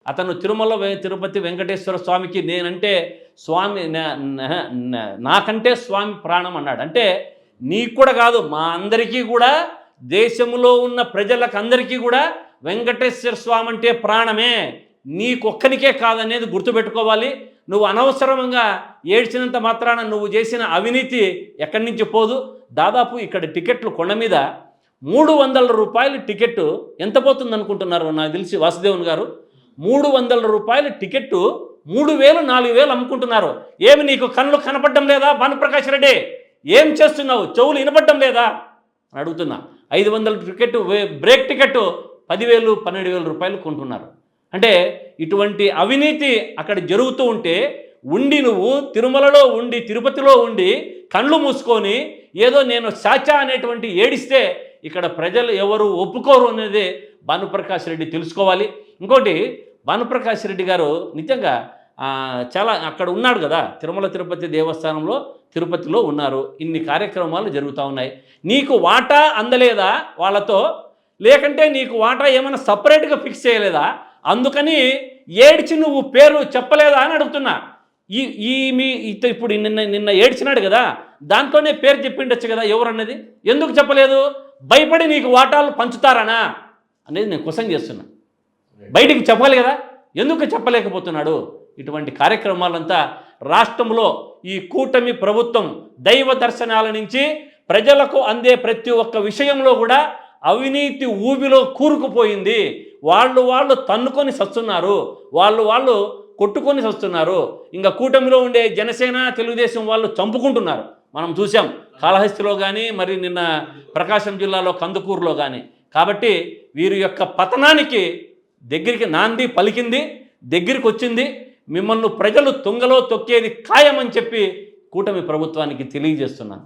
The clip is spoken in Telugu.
అతను తిరుపతి వెంకటేశ్వర స్వామికి నేనంటే స్వామి నాకంటే స్వామి ప్రాణం అన్నాడు. అంటే నీకు కూడా కాదు, మా అందరికీ కూడా, దేశంలో ఉన్న ప్రజలకు అందరికీ కూడా వెంకటేశ్వర స్వామి అంటే ప్రాణమే, నీకొక్కనికే కాదనేది గుర్తుపెట్టుకోవాలి. నువ్వు అనవసరంగా ఏడ్చినంత మాత్రాన నువ్వు చేసిన అవినీతి ఎక్కడి నుంచి పోదు. దాదాపు ఇక్కడ టికెట్లు కొండ మీద 300 రూపాయలు టికెట్ ఎంత పోతుంది అనుకుంటున్నారు? నాకు తెలిసి వాసుదేవన్ గారు 300 రూపాయలు టికెట్టు 3000 4000 అమ్ముకుంటున్నారు. ఏమి నీకు కళ్ళు కనపడడం లేదా భానుప్రకాష్ రెడ్డి? ఏం చేస్తున్నావు? చెవులు వినపడడం లేదా అని అడుగుతున్నా. 500 టికెట్ బ్రేక్ టికెట్ 10,000 12,000 రూపాయలు కొంటున్నారు. అంటే ఇటువంటి అవినీతి అక్కడ జరుగుతూ ఉంటే నువ్వు తిరుమలలో ఉండి తిరుపతిలో ఉండి కళ్ళు మూసుకొని ఏదో నేను సాచా అనేటువంటి ఏడిస్తే ఇక్కడ ప్రజలు ఎవరు ఒప్పుకోరు అనేది భానుప్రకాష్ రెడ్డి తెలుసుకోవాలి. ఇంకోటి, భానుప్రకాష్ రెడ్డి గారు నిజంగా చాలా అక్కడ ఉన్నాడు కదా, తిరుమల తిరుపతి దేవస్థానంలో తిరుపతిలో ఉన్నారు. ఇన్ని కార్యక్రమాలు జరుగుతూ ఉన్నాయి. నీకు వాటా అందలేదా వాళ్ళతో? లేకంటే నీకు వాటా ఏమైనా సపరేట్గా ఫిక్స్ చేయలేదా? అందుకని ఏడ్చి నువ్వు పేరు చెప్పలేదా అని అడుగుతున్నా. ఇప్పుడు నిన్న ఏడ్చినాడు కదా, దాంతోనే పేరు చెప్పిండొచ్చు కదా ఎవరన్నది. ఎందుకు చెప్పలేదు? భయపడి నీకు వాటాలు పంచుతారనా అనేది నేను క్వశ్చన్ చేస్తున్నా. బయటికి చెప్పాలి కదా, ఎందుకు చెప్పలేకపోతున్నాడు? ఇటువంటి కార్యక్రమాలంతా రాష్ట్రంలో ఈ కూటమి ప్రభుత్వం దైవ దర్శనాల నుంచి ప్రజలకు అందే ప్రతి ఒక్క విషయంలో కూడా అవినీతి ఊబిలో కూరుకుపోయింది. వాళ్ళు తన్నుకొని సస్తున్నారు, వాళ్ళు కొట్టుకొని వస్తున్నారు. ఇంకా కూటమిలో ఉండే జనసేన తెలుగుదేశం వాళ్ళు చంపుకుంటున్నారు. మనం చూసాం కాళహస్తిలో కానీ, మరి నిన్న ప్రకాశం జిల్లాలో కందుకూరులో కానీ. కాబట్టి వీరి యొక్క పతనానికి దగ్గరికి నాంది పలికింది, దగ్గరికి వచ్చింది. మిమ్మల్ని ప్రజలు తుంగలో తొక్కేది ఖాయమని చెప్పి కూటమి ప్రభుత్వానికి తెలియజేస్తున్నాను.